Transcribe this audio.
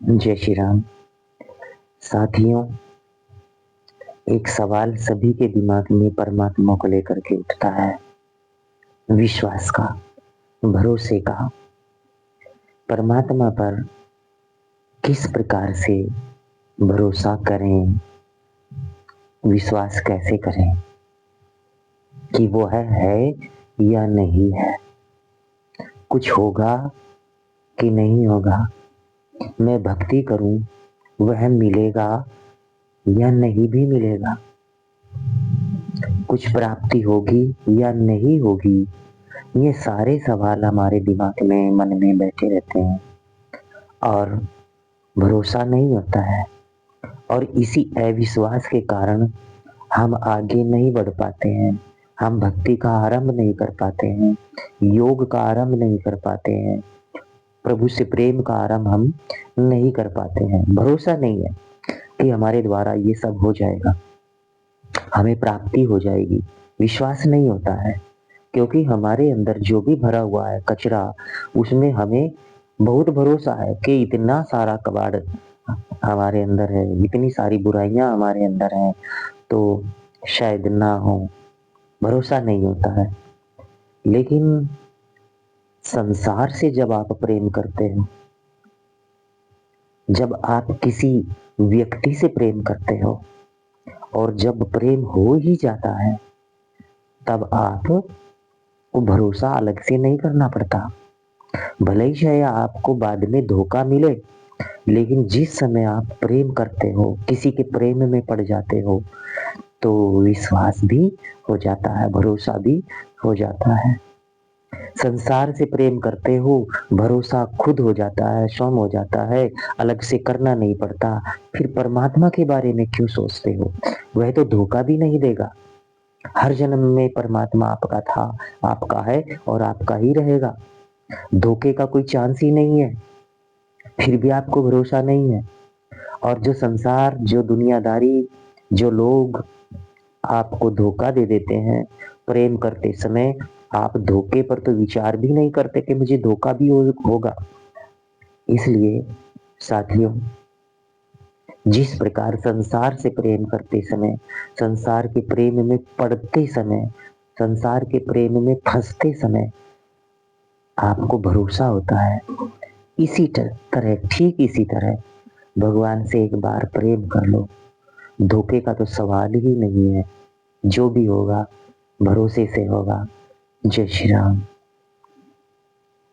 जय श्री राम। साथियों, एक सवाल सभी के दिमाग में परमात्मा को लेकर के उठता है, विश्वास का, भरोसे का। परमात्मा पर किस प्रकार से भरोसा करें, विश्वास कैसे करें कि वो है या नहीं है, कुछ होगा कि नहीं होगा, मैं भक्ति करूं वह मिलेगा या नहीं भी मिलेगा, कुछ प्राप्ति होगी या नहीं होगी। ये सारे सवाल हमारे दिमाग में, मन में बैठे रहते हैं और भरोसा नहीं होता है। और इसी अविश्वास के कारण हम आगे नहीं बढ़ पाते हैं, हम भक्ति का आरंभ नहीं कर पाते हैं, योग का आरंभ नहीं कर पाते हैं, प्रभु से प्रेम का आरंभ हम नहीं कर पाते हैं। भरोसा नहीं है कि हमारे द्वारा ये सब हो जाएगा, हमें प्राप्ति हो जाएगी। विश्वास नहीं होता है क्योंकि हमारे अंदर जो भी भरा हुआ है कचरा, उसमें हमें बहुत भरोसा है कि इतना सारा कबाड़ हमारे अंदर है, इतनी सारी बुराइयां हमारे अंदर हैं, तो शायद ना हो। भरोसा नहीं होता है। लेकिन संसार से जब आप प्रेम करते हो, जब आप किसी व्यक्ति से प्रेम करते हो और जब प्रेम हो ही जाता है, तब आपको भरोसा अलग से नहीं करना पड़ता। भले ही शायद आपको बाद में धोखा मिले, लेकिन जिस समय आप प्रेम करते हो, किसी के प्रेम में पड़ जाते हो, तो विश्वास भी हो जाता है, भरोसा भी हो जाता है। संसार से प्रेम करते हो, भरोसा खुद हो जाता है, स्वयं हो जाता है, अलग से करना नहीं पड़ता। फिर परमात्मा के बारे में क्यों सोचते हो? वह तो धोखा भी नहीं देगा। हर जन्म में परमात्मा आपका था, आपका है और आपका ही रहेगा। धोखे का कोई चांस ही नहीं है, फिर भी आपको भरोसा नहीं है। और जो संसार, जो दुनियादारी, जो लोग आपको धोखा दे देते हैं प्रेम करते समय, आप धोखे पर तो विचार भी नहीं करते कि मुझे धोखा भी होगा। इसलिए साथियों, जिस प्रकार संसार से प्रेम करते समय, संसार के प्रेम में पड़ते समय, संसार के प्रेम में फंसते समय आपको भरोसा होता है, इसी तरह, ठीक इसी तरह भगवान से एक बार प्रेम कर लो, धोखे का तो सवाल ही नहीं है। जो भी होगा भरोसे से होगा। जय श्री राम।